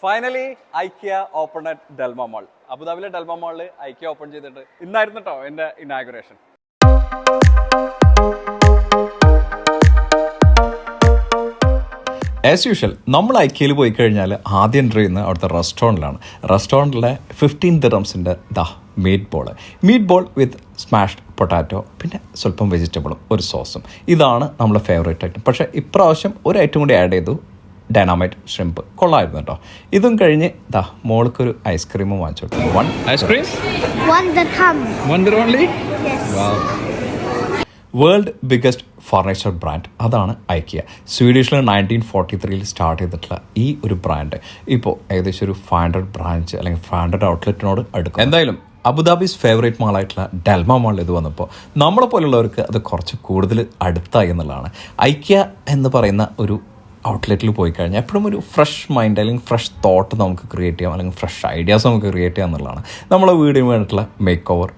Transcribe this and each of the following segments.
Finally ഐക്യ open at Delma മോൾ. അബുദാബിയിലെ ഡെൽമ മോളിൽ ഐക്യ ഓപ്പൺ ചെയ്തിട്ട് ഇന്നായിരുന്നു കേട്ടോ എൻ്റെ ഇനാഗുറേഷൻ. ആസ് യൂഷ്വൽ നമ്മൾ ഐക്യയിൽ പോയി കഴിഞ്ഞാൽ ആദ്യം എൻ്റർ ചെയ്യുന്നത് അവിടുത്തെ റെസ്റ്റോറൻറ്റിലാണ്. റെസ്റ്റോറൻറ്റിലെ 15 ദിറംസിൻ്റെ മീറ്റ് ബോൾ വിത്ത് സ്മാഷ്ഡ് പൊട്ടാറ്റോ, പിന്നെ സ്വല്പം വെജിറ്റബിളും ഒരു സോസും. ഇതാണ് നമ്മളെ ഫേവറേറ്റ് ഐറ്റം. പക്ഷേ ഇപ്രാവശ്യം ഒരു ഐറ്റം കൂടി ആഡ് ചെയ്തു, ഡൈനാമൈറ്റ് ഷ്രിമ്പ്. കൊള്ളായിരുന്നു കേട്ടോ. ഇതും കഴിഞ്ഞ് മോൾക്കൊരു ഐസ്ക്രീമും വാങ്ങിച്ചു. One ice cream world biggest furniture brand, അതാണ് ഐക്കിയ. സ്വീഡിഷിൽ 1943 സ്റ്റാർട്ട് ചെയ്തിട്ടുള്ള ഈ ഒരു ബ്രാൻഡ് ഇപ്പോൾ ഏകദേശം ഒരു 500 ബ്രാഞ്ച് അല്ലെങ്കിൽ 500 ഔട്ട്ലെറ്റിനോട് അടുക്കും. എന്തായാലും അബുദാബീസ് ഫേവറേറ്റ് മാളായിട്ടുള്ള ഡെൽമ മാളിൽ ഇത് വന്നപ്പോൾ നമ്മളെ പോലുള്ളവർക്ക് അത് കുറച്ച് കൂടുതൽ അടുത്തായി എന്നുള്ളതാണ്. ഐക്കിയ എന്ന് പറയുന്ന ഒരു ഔട്ട്ലെറ്റിൽ പോയി കഴിഞ്ഞാൽ എപ്പോഴും ഒരു ഫ്രഷ് മൈൻഡ് അല്ലെങ്കിൽ ഫ്രഷ് തോട്ട് നമുക്ക് ക്രിയേറ്റ് ചെയ്യാം, അല്ലെങ്കിൽ ഫ്രഷ് ഐഡിയാസ് നമുക്ക് ക്രിയേറ്റ് ചെയ്യാം എന്നുള്ളതാണ്. നമ്മളെ വീടിന് വേണ്ടിയിട്ടുള്ള മേക്ക് ഓവർ,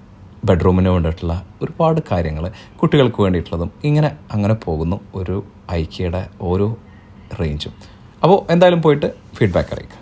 ബെഡ്റൂമിന് വേണ്ടിയിട്ടുള്ള ഒരുപാട് കാര്യങ്ങൾ, കുട്ടികൾക്ക് വേണ്ടിയിട്ടുള്ളതും അങ്ങനെ പോകുന്നു ഒരു ഐക്കിയയുടെ ഓരോ റേഞ്ചും. അപ്പോൾ എന്തായാലും പോയിട്ട് ഫീഡ്ബാക്ക് അറിയിക്കാം.